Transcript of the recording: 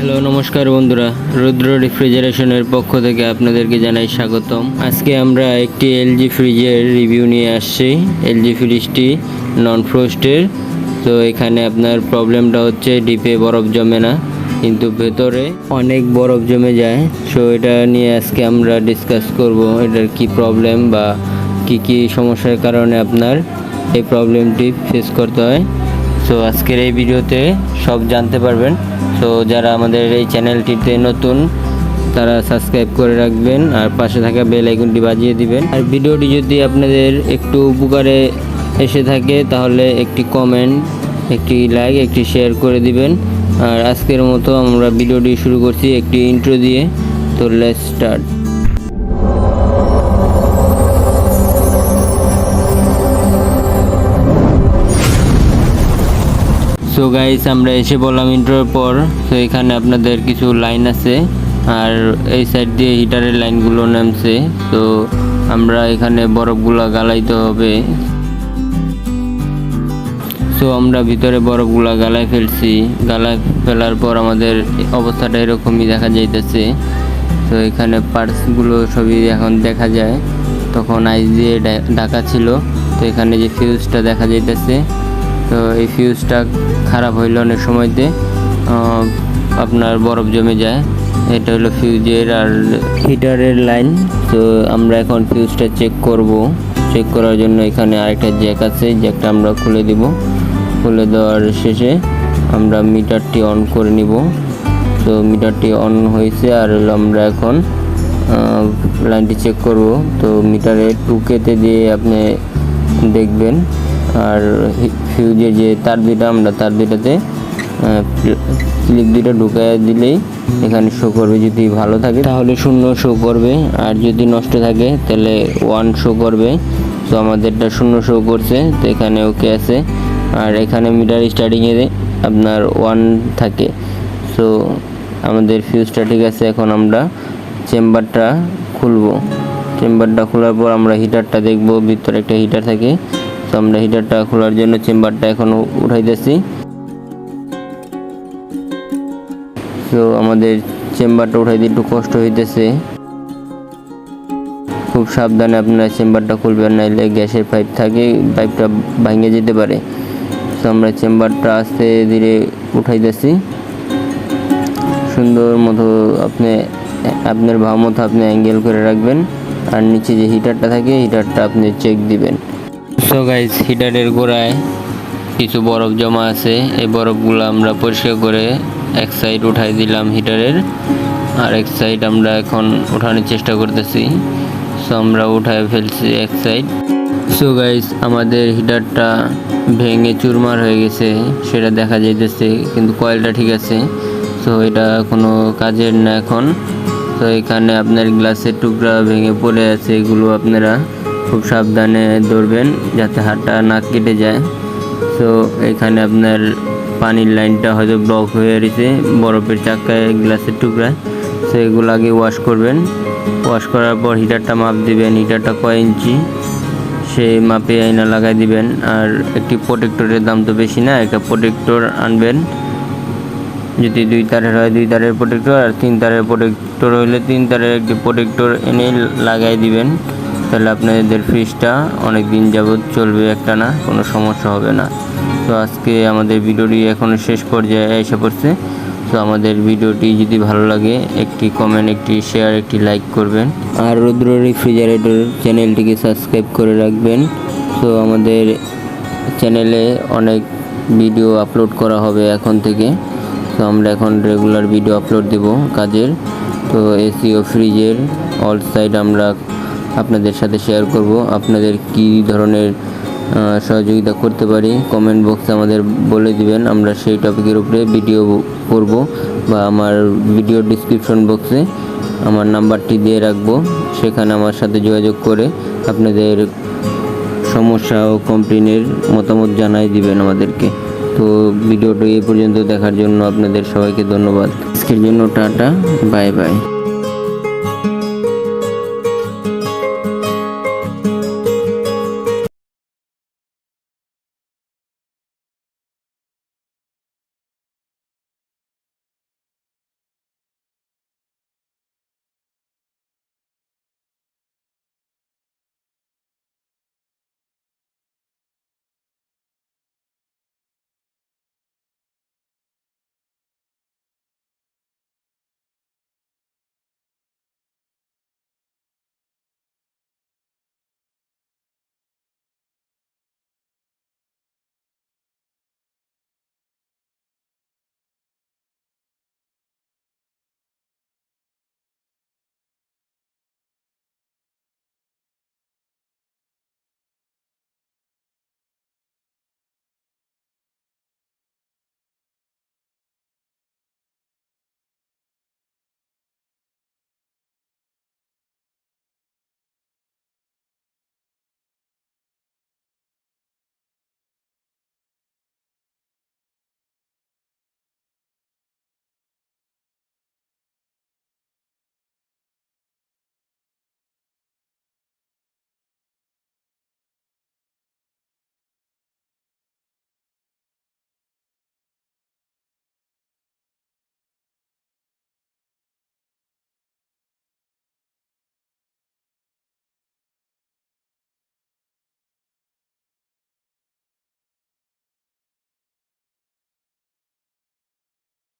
Hello নমস্কার বন্ধুরা, রুদ্র রেফ্রিজারেশনের পক্ষ থেকে আপনাদেরকে জানাই স্বাগতম। আজকে আমরা একটি এলজি ফ্রিজের রিভিউ নিয়ে আসছি। এলজি ফ্রিজটি নন ফ্রস্টের। তো এখানে আপনার প্রবলেমটা হচ্ছে ডিপে বরফ জমে না, কিন্তু ভেতরে অনেক বরফ জমে যায়। সো এটা নিয়ে আজকে আমরা ডিসকাস করব, এটার কি প্রবলেম বা কি সমস্যার কারণে আপনার এই প্রবলেমটি ফেস করতে হয়। সো আজকের এই ভিডিওতে সব জানতে পারবেন। তো যারা আমাদের এই চ্যানেলটিতে নতুন তারা সাবস্ক্রাইব করে রাখবেন আর পাশে থাকা বেল আইকনটি বাজিয়ে দিবেন। আর ভিডিওটি যদি আপনাদের একটু উপকারে এসে থাকে তাহলে একটি কমেন্ট, একটি লাইক, একটি শেয়ার করে দিবেন। আর আজকের মতো আমরা ভিডিওটি শুরু করছি একটি ইন্ট্রো দিয়ে। তো লেটস স্টার্ট। সো গাইস, আমরা এসে বললাম ইন্ট্রোর পর। তো এখানে আপনাদের কিছু লাইন আছে আর এই সাইড দিয়ে হিটারের লাইনগুলো নামছে। তো আমরা এখানে বরফগুলো গালাইতে হবে। সো আমরা ভিতরে বরফগুলো গালায় ফেলছি। গালায় ফেলার পর আমাদের অবস্থাটা এরকমই দেখা যাইতেছে। তো এখানে পার্টসগুলো সবই এখন দেখা যায়, তখন আইস দিয়ে ঢাকা ছিল। তো এখানে যে ফিউজটা দেখা যাইতেছে, তো এই ফিউজটা খারাপ হইলে অনেক সময়তে আপনার বরফ জমে যায়। এটা হলো ফিউজের আর হিটারের লাইন। তো আমরা এখন ফিউজটা চেক করব। চেক করার জন্য এখানে আরেকটা জ্যাক আছে, জ্যাকটা আমরা খুলে দিব। খুলে দেওয়ার শেষে আমরা মিটারটি অন করে নিব। তো মিটারটি অন হয়েছে আর আমরা এখন লাইনটি চেক করব। তো মিটারে 2K-তে দিয়ে আপনি দেখবেন। আর ফিউজের যে তার দুইটা, আমরা তার দুইটাতে ক্লিপ দুইটা ঢুকায় দিলেই এখানে শো করবে। যদি ভালো থাকে তাহলে 0 শো করবে, আর যদি নষ্ট থাকে তাহলে 1 শো করবে। তো আমাদেরটা 0 শো করছে, তো এখানে ওকে আছে। আর এখানে মিটার স্টার্টিংয়ে আপনার 1 থাকে। সো আমাদের ফিউজটা ঠিক আছে। এখন আমরা চেম্বারটা খুলবো। চেম্বারটা খোলার পর আমরা হিটারটা দেখব। ভিতরে একটা হিটার থাকে। তো আমরা হিটারটা খোলার জন্য চেম্বারটা এখন উঠাইতেছি। তো আমাদের চেম্বারটা উঠাইতে একটু কষ্ট হইতেছে। খুব সাবধানে আপনারা চেম্বারটা খুলবেন, নাইলে গ্যাসের পাইপ থাকে, পাইপটা ভেঙে যেতে পারে। তো আমরা চেম্বারটা আস্তে ধীরে উঠাইতেছি। সুন্দর মতো আপনার ভাব মতো আপনি অ্যাঙ্গেল করে রাখবেন। আর নিচে যে হিটারটা থাকে, হিটারটা আপনি চেক দিবেন। সো গাইস, হিটারের গোড়ায় কিছু বরফ জমা আছে। এই বরফগুলো আমরা পরিষ্কার করে এক সাইড উঠাই দিলাম হিটারের, আর এক সাইড আমরা এখন উঠানোর চেষ্টা করতেছি। সো আমরা উঠায় ফেলছি এক সাইড। সো গাইস, আমাদের হিটারটা ভেঙে চুরমার হয়ে গেছে, সেটা দেখা যাইতেছে, কিন্তু কয়েলটা ঠিক আছে। সো এটা কোনো কাজের না এখন। তো এখানে আপনার গ্লাসের টুকরা ভেঙে পড়ে আছে, এগুলো আপনারা খুব সাবধানে ধরবেন যাতে হাতটা না কেটে যায়। তো এখানে আপনার পানির লাইনটা হয়তো ব্লক হয়ে রয়েছে বরফের চাকায়, গ্লাসের টুকরায়। তো এগুলো আগে ওয়াশ করবেন। ওয়াশ করার পর হিটারটা মাপ দিবেন, হিটারটা কয় ইঞ্চি সেই মাপে আয়না লাগাই দিবেন। আর একটি প্রোটেক্টরের দাম তো বেশি না, একটা প্রোটেক্টর আনবেন। যদি 2 তারের হয় 2 তারের প্রোটেক্টর, আর 3 তারের প্রোটেক্টর হইলে 3 তারের একটি প্রোটেক্টর এনে লাগাই দিবেন। তাহলে আপনাদের ফ্রিজটা অনেক দিন যাবত চলবে, একটা না, কোনো সমস্যা হবে না। তো আজকে আমাদের ভিডিওটি এখন শেষ পর্যায়ে এসে পড়ছে। তো আমাদের ভিডিওটি যদি ভালো লাগে একটি কমেন্ট, একটি শেয়ার, একটি লাইক করবেন। আর রুদ্র রেফ্রিজারেটর চ্যানেলটিকে সাবস্ক্রাইব করে রাখবেন। তো আমাদের চ্যানেলে অনেক ভিডিও আপলোড করা হবে এখন থেকে। তো আমরা এখন রেগুলার ভিডিও আপলোড দেব কাজের। তো এসি ও ফ্রিজের অল সাইড আমরা আপনাদের সাথে শেয়ার করব। আপনাদের কি ধরনের সহযোগিতা করতে পারি কমেন্ট বক্সে আমাদের বলে দিবেন। আমরা সেই টপিকের উপরে ভিডিও করব, বা আমার ভিডিও ডিসক্রিপশন বক্সে আমার নাম্বারটি দিয়ে রাখবো। সেখানে আমার সাথে যোগাযোগ করে আপনাদের সমস্যা ও কমপ্লেনের মতামত জানাই দিবেন আমাদেরকে। তো ভিডিওটি এই পর্যন্ত দেখার জন্য আপনাদের সবাইকে ধন্যবাদ। আজকের জন্য টাটা, বাই বাই।